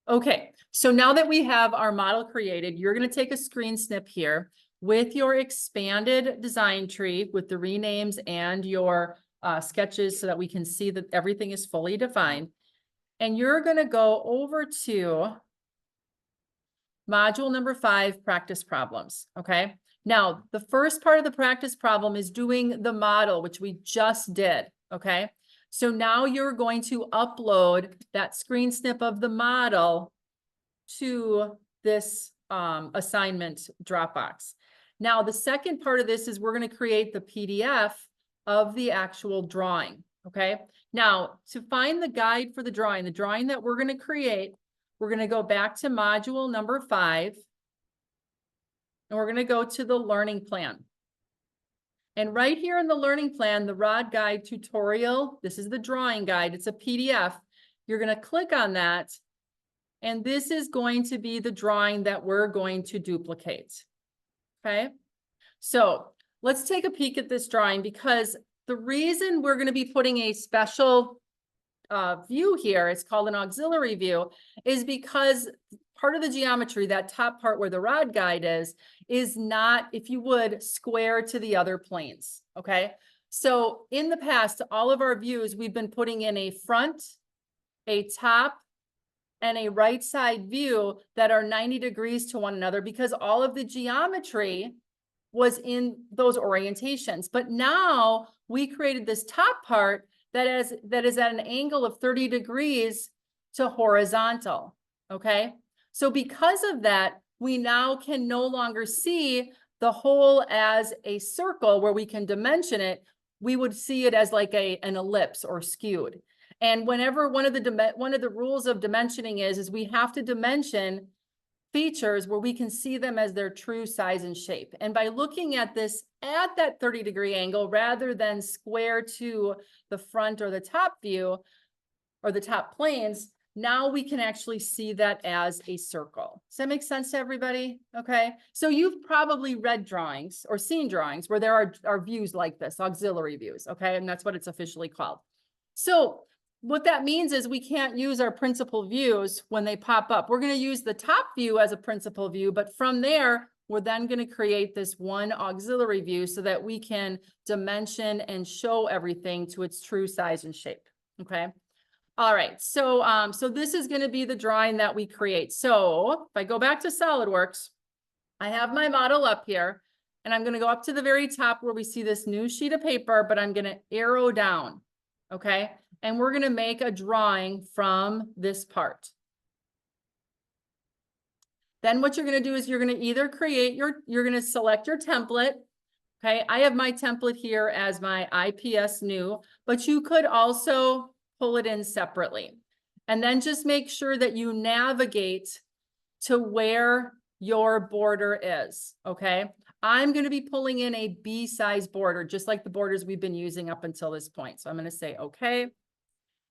Okay, so now that we have our model created, you're going to take a screen snip here with your expanded design tree with the renames and your sketches so that we can see that everything is fully defined. And you're going to go over to module number 5, practice problems. Okay. Now, the first part of the practice problem is doing the model, which we just did. Okay. So now you're going to upload that screen snip of the model to this assignment Dropbox. Now, the second part of this is we're going to create the PDF of the actual drawing. Okay. Now, to find the guide for the drawing that we're going to create, we're going to go back to module number 5, and we're going to go to the learning plan. And right here in the learning plan, the rod guide tutorial, this is the drawing guide. It's a PDF. You're going to click on that. And this is going to be the drawing that we're going to duplicate. Okay. So let's take a peek at this drawing, because the reason we're going to be putting a special view here, it's called an auxiliary view, is because part of the geometry, that top part where the rod guide is not, if you would, square to the other planes. Okay. So in the past, all of our views, we've been putting in a front, a top, and a right side view that are 90 degrees to one another, because all of the geometry was in those orientations. But now we created this top part that is at an angle of 30 degrees to horizontal. Okay. So because of that, we now can no longer see the whole as a circle where we can dimension it. We would see it as like an ellipse or skewed. And whenever one of the rules of dimensioning is we have to dimension features where we can see them as their true size and shape. And by looking at this at that 30-degree angle, rather than square to the front or the top view or the top planes, now we can actually see that as a circle. Does that make sense to everybody? Okay. So you've probably read drawings or seen drawings where there are views like this, auxiliary views. Okay. And that's what it's officially called. So what that means is we can't use our principal views when they pop up. We're going to use the top view as a principal view, but from there, we're then going to create this one auxiliary view so that we can dimension and show everything to its true size and shape. Okay. All right. So, so this is going to be the drawing that we create. So if I go back to SolidWorks, I have my model up here, and I'm going to go up to the very top where we see this new sheet of paper, but I'm going to arrow down. Okay. And we're going to make a drawing from this part. Then what you're going to do is you're going to either create you're going to select your template. Okay. I have my template here as my IPS new, but you could also pull it in separately. And then just make sure that you navigate to where your border is. Okay. I'm going to be pulling in a B-size border, just like the borders we've been using up until this point. So I'm going to say, okay.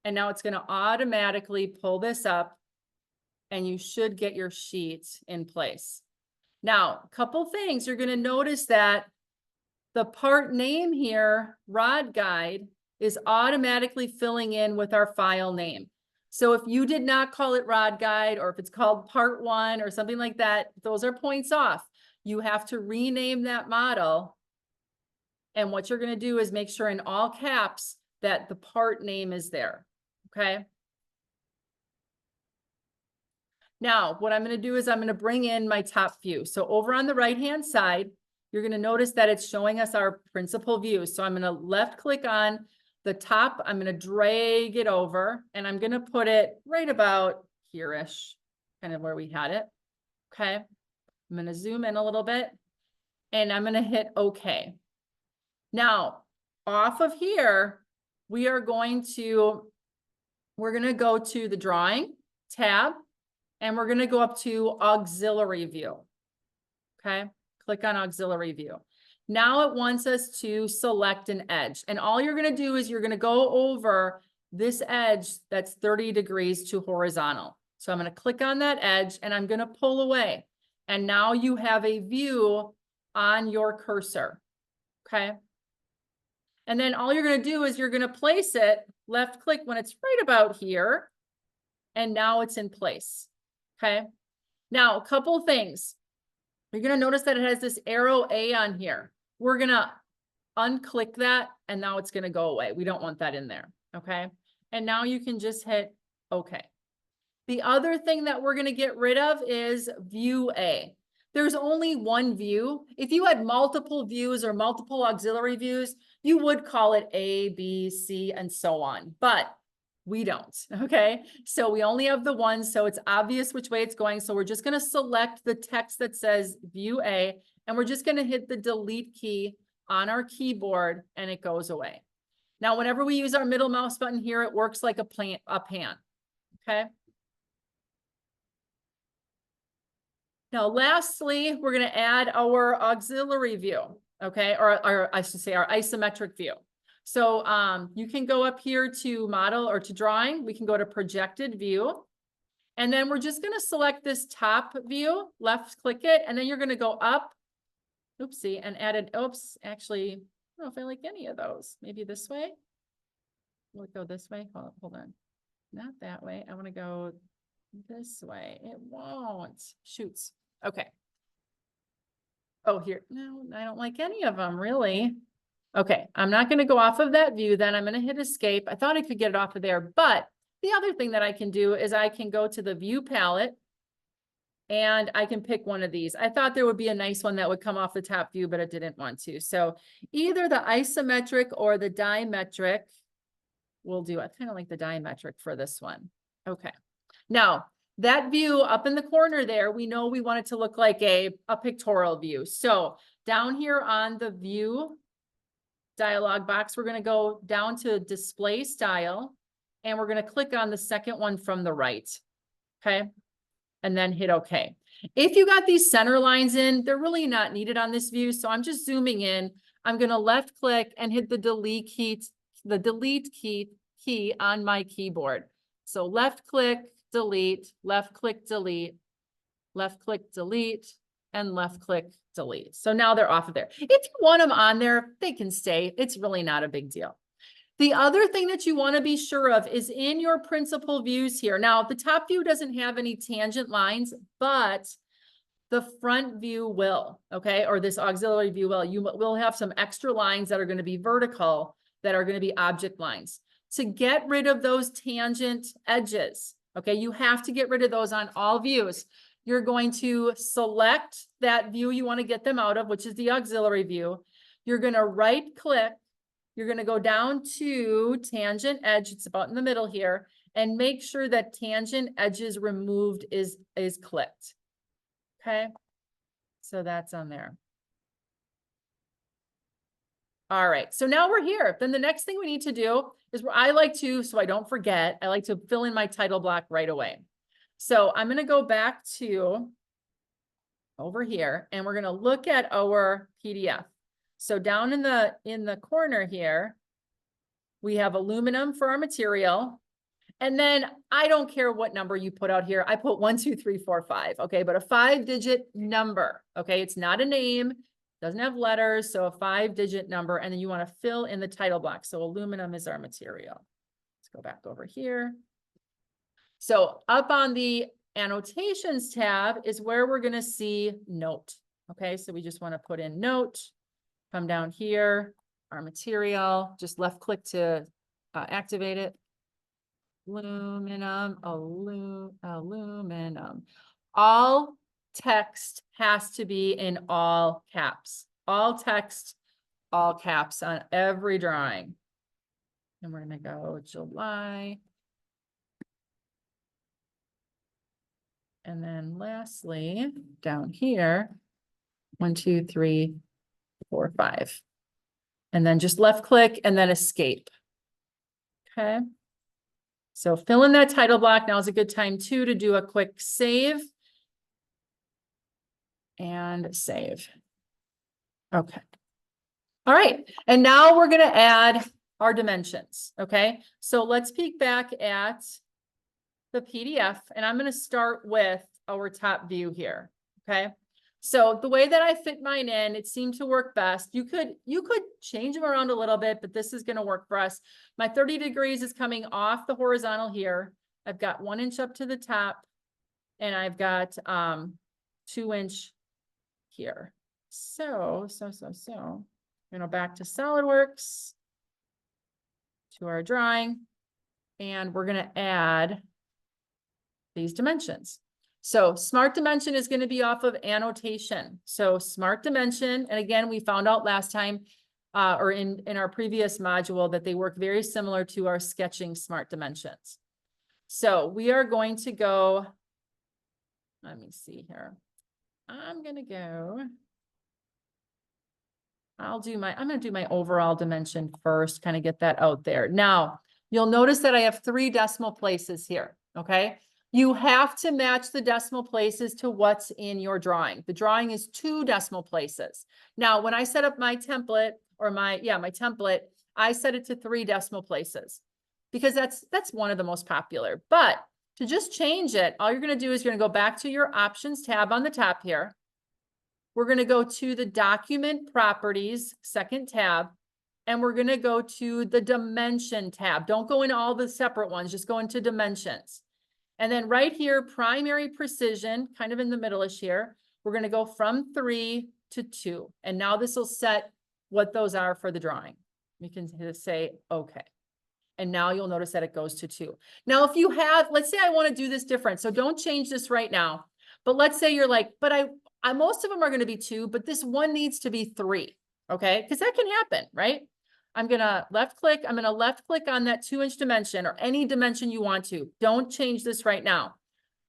And now it's going to automatically pull this up, and you should get your sheet in place. Now, a couple things. You're going to notice that the part name here, rod guide, is automatically filling in with our file name. So if you did not call it rod guide, or if it's called part 1 or something like that, those are points off. You have to rename that model. And what you're going to do is make sure in all caps that the part name is there. Okay. Now, what I'm going to do is I'm going to bring in my top view. So over on the right-hand side, you're going to notice that it's showing us our principal view. So I'm going to left click on the top. I'm going to drag it over, and I'm going to put it right about here-ish, kind of where we had it. Okay. I'm going to zoom in a little bit, and I'm going to hit OK. Now, off of here, we're going to go to the drawing tab, and we're going to go up to auxiliary view. Okay. Click on auxiliary view. Now it wants us to select an edge, and all you're going to do is you're going to go over this edge that's 30 degrees to horizontal. So I'm going to click on that edge, and I'm going to pull away. And now you have a view on your cursor. Okay. And then all you're going to do is you're going to place it left click when it's right about here. And now it's in place. Okay. Now, a couple things. You're going to notice that it has this arrow A on here. We're going to unclick that and now it's going to go away. We don't want that in there. Okay. And now you can just hit OK. The other thing that we're going to get rid of is view A. There's only one view. If you had multiple views or multiple auxiliary views, you would call it A, B, C, and so on. But we don't, okay? So we only have the one, so it's obvious which way it's going. So we're just going to select the text that says view A, and we're just going to hit the delete key on our keyboard, and it goes away. Now, whenever we use our middle mouse button here, it works like a pan, okay? Now, lastly, we're going to add our auxiliary view, okay? Or I should say our isometric view. So you can go up here to model or to drawing. We can go to projected view. And then we're just going to select this top view, left click it, and then you're going to go up, oopsie, and add an, oops, actually, I don't know if I like any of those. Maybe this way. We'll go this way. Hold on. Not that way. I want to go this way. It won't. Shoots. Okay. Oh, here. No, I don't like any of them, really. Okay, I'm not going to go off of that view then. I'm going to hit escape. I thought I could get it off of there, but the other thing that I can do is I can go to the view palette and I can pick one of these. I thought there would be a nice one that would come off the top view, but it didn't want to. So either the isometric or the dimetric will do. I kind of like the dimetric for this one. Okay. Now, that view up in the corner there, we know we want it to look like a pictorial view. So down here on the view dialog box, we're going to go down to display style and we're going to click on the second one from the right. Okay. And then hit OK. If you got these center lines in, they're really not needed on this view. So I'm just zooming in. I'm going to left click and hit the delete key on my keyboard. So left click, delete, left click, delete, left click, delete, and left click, delete. So now they're off of there. If you want them on there, they can stay. It's really not a big deal. The other thing that you want to be sure of is in your principal views here. Now, the top view doesn't have any tangent lines, but the front view will, okay? Or this auxiliary view will. You will have some extra lines that are going to be vertical, that are going to be object lines. To get rid of those tangent edges, okay, you have to get rid of those on all views. You're going to select that view you want to get them out of, which is the auxiliary view. You're going to right click. You're going to go down to tangent edge. It's about in the middle here, and make sure that tangent edges removed is clicked. Okay. So that's on there. All right. So now we're here. Then the next thing we need to do is where I like to, so I don't forget, I like to fill in my title block right away. So I'm going to go back to over here and we're going to look at our PDF. So down in the corner here, we have aluminum for our material. And then I don't care what number you put out here. I put 1, 2, 3, 4, 5. Okay. But a 5-digit number. Okay. It's not a name. Doesn't have letters. So a 5-digit number. And then you want to fill in the title block. So aluminum is our material. Let's go back over here. So up on the annotations tab is where we're going to see note. Okay. So we just want to put in note. Come down here, our material, just left click to activate it. Aluminum, aluminum. All text has to be in all caps. All text, all caps on every drawing. And we're going to go July. And then lastly, down here, 1, 2, 3, 4, 5. And then just left click and then escape. Okay. So fill in that title block. Now is a good time too to do a quick save. And save. Okay. All right. And now we're going to add our dimensions. Okay. So let's peek back at the PDF and I'm going to start with our top view here. Okay. So the way that I fit mine in, it seemed to work best. You could change them around a little bit, but this is going to work for us. My 30 degrees is coming off the horizontal here. I've got 1 inch up to the top, and I've got 2-inch here. So, back to SolidWorks, to our drawing, and we're gonna add these dimensions. So smart dimension is going to be off of annotation. So smart dimension, and again, we found out last time, or in our previous module, that they work very similar to our sketching smart dimensions. So we are going to go, let me see here. I'm going to do my overall dimension first, kind of get that out there. Now, you'll notice that I have 3 decimal places here, okay? You have to match the decimal places to what's in your drawing. The drawing is 2 decimal places. Now, when I set up my template, or my template, I set it to 3 decimal places because that's one of the most popular. But to just change it, all you're going to do is you're going to go back to your options tab on the top here. We're going to go to the document properties, 2nd tab, and we're going to go to the dimension tab. Don't go into all the separate ones, just go into dimensions. And then right here, primary precision, kind of in the middle-ish here, we're going to go from 3 to 2. And now this will set what those are for the drawing. You can say, okay. And now you'll notice that it goes to 2. Now, if you have, let's say I want to do this different. So don't change this right now. But let's say you're like, but I most of them are going to be 2, but this one needs to be 3. Okay. Because that can happen, right? I'm going to left click on that 2-inch dimension, or any dimension you want to. Don't change this right now.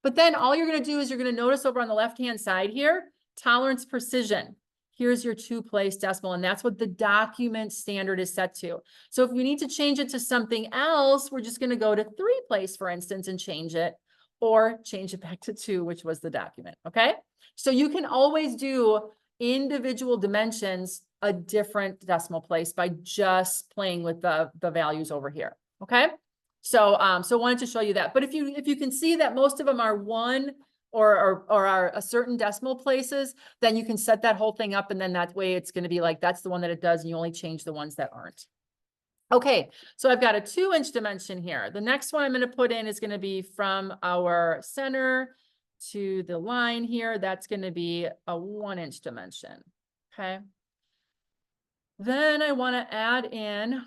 But then all you're going to do is you're going to notice over on the left-hand side here, tolerance precision. Here's your 2-place decimal, and that's what the document standard is set to. So if you need to change it to something else, we're just going to go to 3-place, for instance, and change it, or change it back to 2, which was the document. Okay. So you can always do individual dimensions a different decimal place by just playing with the values over here. Okay. So, so wanted to show you that, but if you can see that most of them are 1 or are a certain decimal places, then you can set that whole thing up. And then that way it's going to be like, that's the one that it does. And you only change the ones that aren't. Okay. So I've got a 2-inch dimension here. The next one I'm going to put in is going to be from our center to the line here. That's going to be a 1-inch dimension. Okay. Then I want to add in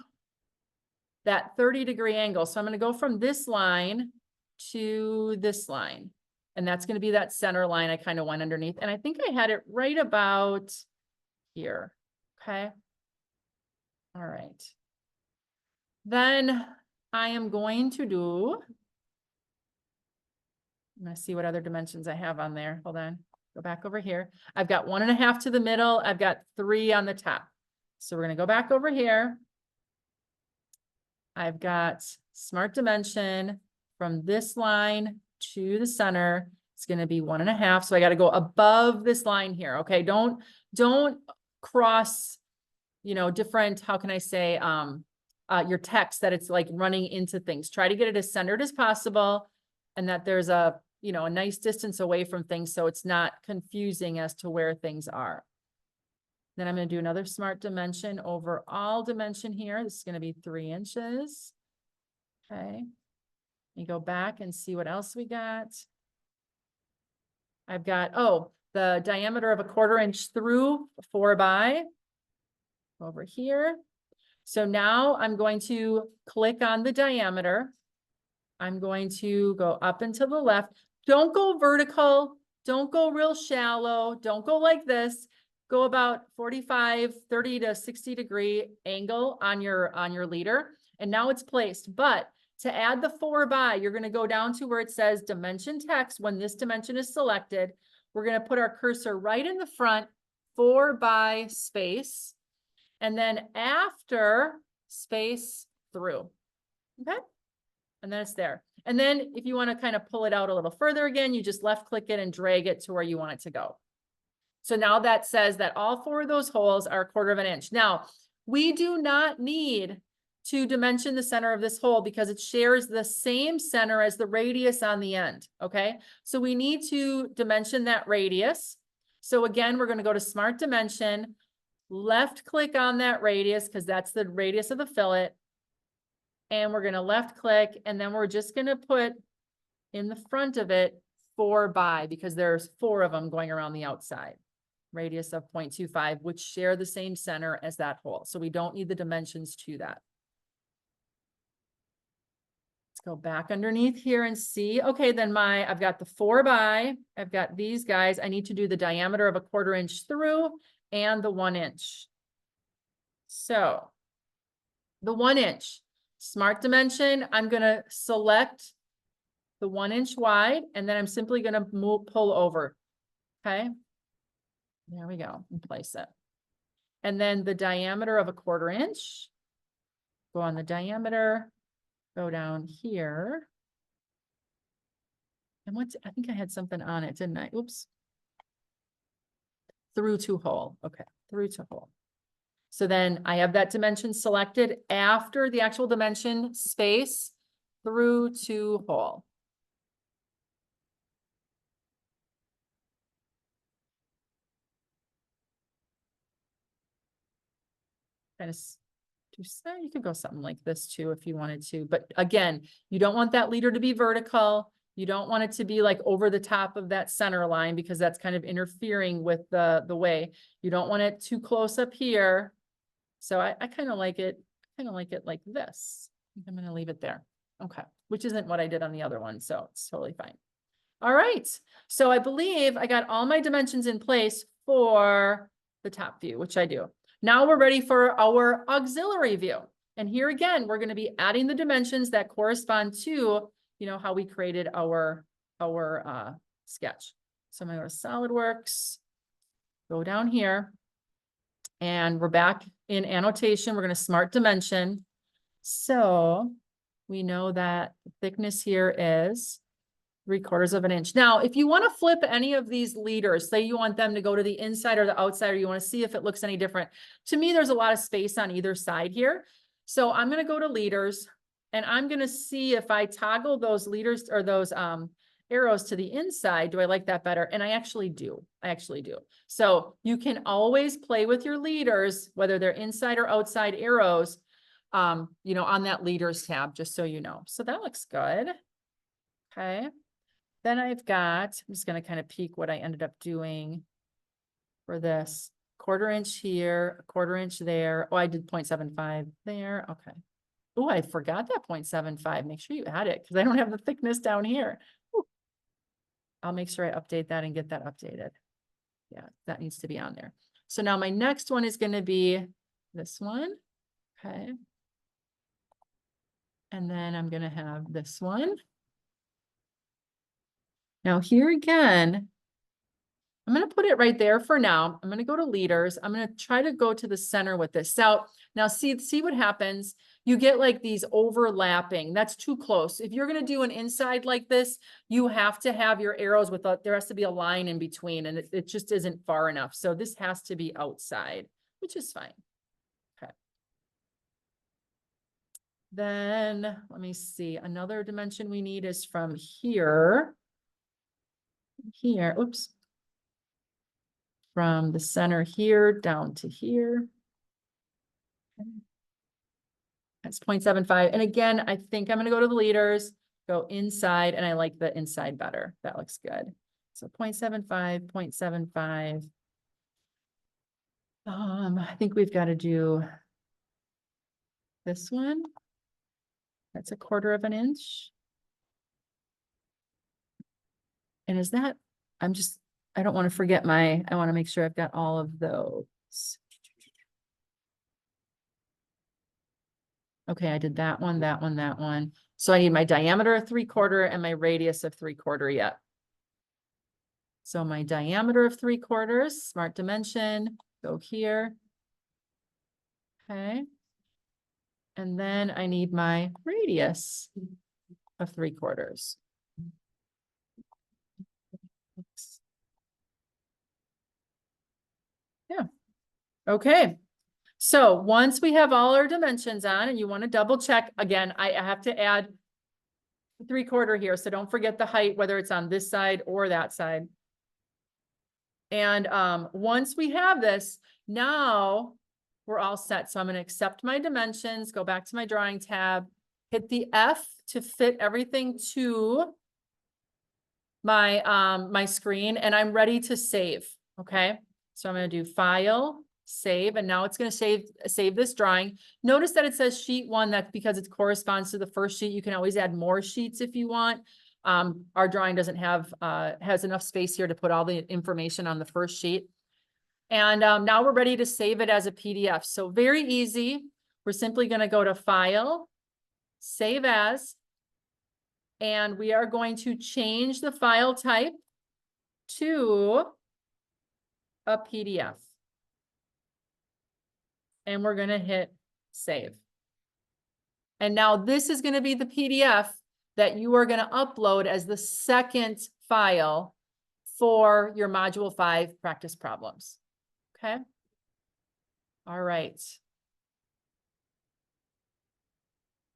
that 30-degree angle. So I'm going to go from this line to this line. And that's going to be that center line I kind of went underneath. And I think I had it right about here. Okay. All right. Then I am going to do, I'm going to see what other dimensions I have on there. Hold on. Go back over here. I've got 1.5 to the middle. I've got 3 on the top. So we're going to go back over here. I've got smart dimension from this line to the center. It's going to be 1.5. So I got to go above this line here. Okay. Don't cross, different, how can I say, your text that it's like running into things. Try to get it as centered as possible, and that there's a nice distance away from things, so it's not confusing as to where things are. Then I'm going to do another smart dimension, overall dimension here. This is going to be 3 inches. Okay. You go back and see what else we got. I've got, the diameter of a 1/4 inch through 4 by over here. So now I'm going to click on the diameter. I'm going to go up and to the left. Don't go vertical. Don't go real shallow. Don't go like this. Go about 45, 30 to 60 degree angle on your leader. And now it's placed. But to add the 4 by, you're going to go down to where it says dimension text. When this dimension is selected, we're going to put our cursor right in the front, 4 by space. And then after space through. Okay. And then it's there. And then if you want to kind of pull it out a little further again, you just left click it and drag it to where you want it to go. So now that says that all 4 of those holes are 1/4 inch. Now, we do not need to dimension the center of this hole because it shares the same center as the radius on the end. Okay. So we need to dimension that radius. So again, we're going to go to smart dimension, left click on that radius because that's the radius of the fillet. And we're going to left click, and then we're just going to put in the front of it 4 by, because there's 4 of them going around the outside. Radius of 0.25, which share the same center as that hole. So we don't need the dimensions to that. Let's go back underneath here and see. Okay, then I've got the 4 by, I've got these guys. I need to do the diameter of a 1/4 inch through and the 1 inch. So the 1 inch, smart dimension, I'm gonna select the 1 inch wide, and then I'm simply gonna pull over, okay? There we go, and place it. And then the diameter of a 1/4 inch, go on the diameter, go down here. And I think I had something on it, didn't I? Oops. Through to hole, okay, through to hole. So then I have that dimension selected after the actual dimension space through to hole. Kind of you could go something like this too if you wanted to, but again, you don't want that leader to be vertical. You don't want it to be like over the top of that center line, because that's kind of interfering with the way. You don't want it too close up here. So I kind of like it like this. I think I'm going to leave it there. Okay, which isn't what I did on the other one, so it's totally fine. All right, so I believe I got all my dimensions in place for the top view, which I do. Now we're ready for our auxiliary view. And here again, we're going to be adding the dimensions that correspond to, you know, how we created our sketch. So I'm going to go to SolidWorks, go down here, and we're back in annotation. We're going to smart dimension. So we know that the thickness here is 3/4 of an inch. Now, if you want to flip any of these leaders, say you want them to go to the inside or the outside, or you want to see if it looks any different. To me, there's a lot of space on either side here. So I'm going to go to leaders, and I'm going to see if I toggle those leaders or those arrows to the inside. Do I like that better? And I actually do. So you can always play with your leaders, whether they're inside or outside arrows, you know, on that leaders tab, just so you know. So that looks good. Okay. Then I've got, I'm just going to kind of peek what I ended up doing for this 1/4 inch here, 1/4 inch there. Oh, I did 0.75 there. Okay. Oh, I forgot that 0.75. Make sure you add it, because I don't have the thickness down here. Ooh. I'll make sure I update that and get that updated. Yeah, that needs to be on there. So now my next one is going to be this one. Okay. And then I'm going to have this one. Now here again, I'm going to put it right there for now. I'm going to go to leaders. I'm going to try to go to the center with this. So now see what happens. You get like these overlapping. That's too close. If you're going to do an inside like this, you have to have your arrows with there has to be a line in between, and it just isn't far enough. So this has to be outside, which is fine. Okay. Then let me see. Another dimension we need is from here. Oops. From the center here down to here. That's 0.75. And again, I think I'm going to go to the leaders, go inside, and I like the inside better. That looks good. So 0.75, 0.75. I think we've got to do this one. That's 1/4 of an inch. And is that, I don't want to forget I want to make sure I've got all of those. Okay, I did that one, that one, that one. So I need my diameter of 3/4 and my radius of 3/4 yet. So my diameter of 3/4, smart dimension, go here. Okay. And then I need my radius of 3/4. Yeah. Okay. So once we have all our dimensions on, and you want to double check again, I have to add 3/4 here. So don't forget the height, whether it's on this side or that side. And once we have this, now we're all set. So I'm going to accept my dimensions, go back to my drawing tab, hit the F to fit everything to my screen and I'm ready to save, okay? So I'm gonna do File, Save, and now it's gonna save this drawing. Notice that it says sheet 1, that's because it corresponds to the first sheet. You can always add more sheets if you want. Our drawing doesn't have, has enough space here to put all the information on the first sheet. And now we're ready to save it as a PDF. So very easy. We're simply gonna go to File, Save As, and we are going to change the file type to a PDF. And we're gonna hit save. And now this is gonna be the PDF that you are gonna upload as the second file for your Module 5 practice problems. Okay? All right.